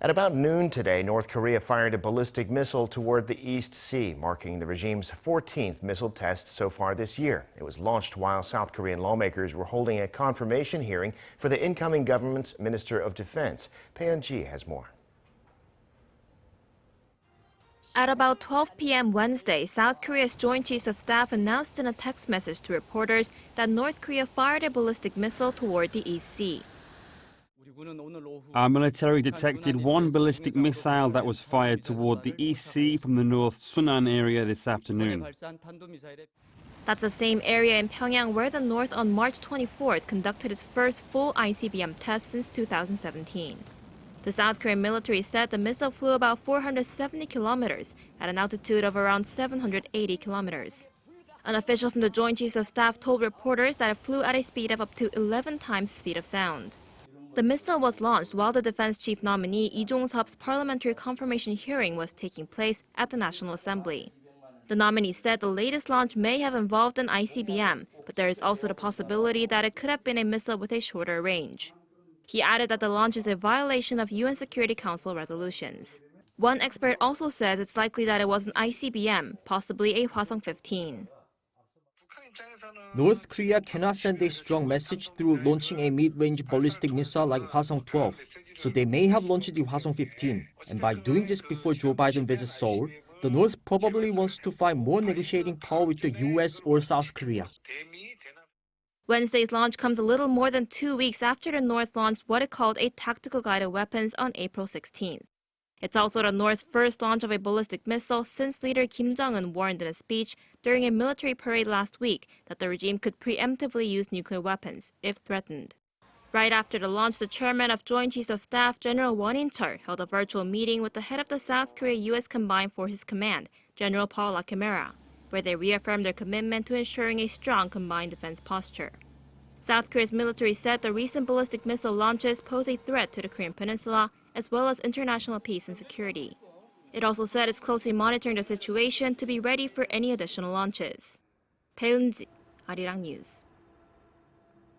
At about noon today, North Korea fired a ballistic missile toward the East Sea, marking the regime's 14th missile test so far this year. It was launched while South Korean lawmakers were holding a confirmation hearing for the incoming government's Minister of Defense. Bae Eun-ji has more. At about 12 p.m. Wednesday, South Korea's Joint Chiefs of Staff announced in a text message to reporters that North Korea fired a ballistic missile toward the East Sea. Our military detected one ballistic missile that was fired toward the East Sea from the North Sunan area this afternoon. That's the same area in Pyeongyang where the North on March 24th conducted its first full ICBM test since 2017. The South Korean military said the missile flew about 470 kilometers at an altitude of around 780 kilometers. An official from the Joint Chiefs of Staff told reporters that it flew at a speed of up to 11 times the speed of sound. The missile was launched while the defense chief nominee Lee Jong-seop's parliamentary confirmation hearing was taking place at the National Assembly. The nominee said the latest launch may have involved an ICBM, but there is also the possibility that it could have been a missile with a shorter range. He added that the launch is a violation of UN Security Council resolutions. One expert also says it's likely that it was an ICBM, possibly a Hwasong-15. North Korea cannot send a strong message through launching a mid-range ballistic missile like Hwasong-12, so they may have launched the Hwasong-15. And by doing this before Joe Biden visits Seoul, the North probably wants to find more negotiating power with the US or South Korea. Wednesday's launch comes a little more than 2 weeks after the North launched what it called a tactical guided weapons on April 16th. It's also the North's first launch of a ballistic missile since leader Kim Jong-un warned in a speech during a military parade last week that the regime could preemptively use nuclear weapons if threatened. Right after the launch, the chairman of Joint Chiefs of Staff, General Won In-cheol, held a virtual meeting with the head of the South Korea-U.S. Combined Forces Command, General Paul Lacamera, where they reaffirmed their commitment to ensuring a strong combined defense posture. South Korea's military said the recent ballistic missile launches pose a threat to the Korean peninsula as well as international peace and security. It also said it's closely monitoring the situation to be ready for any additional launches. Bae Eun-ji, Arirang News.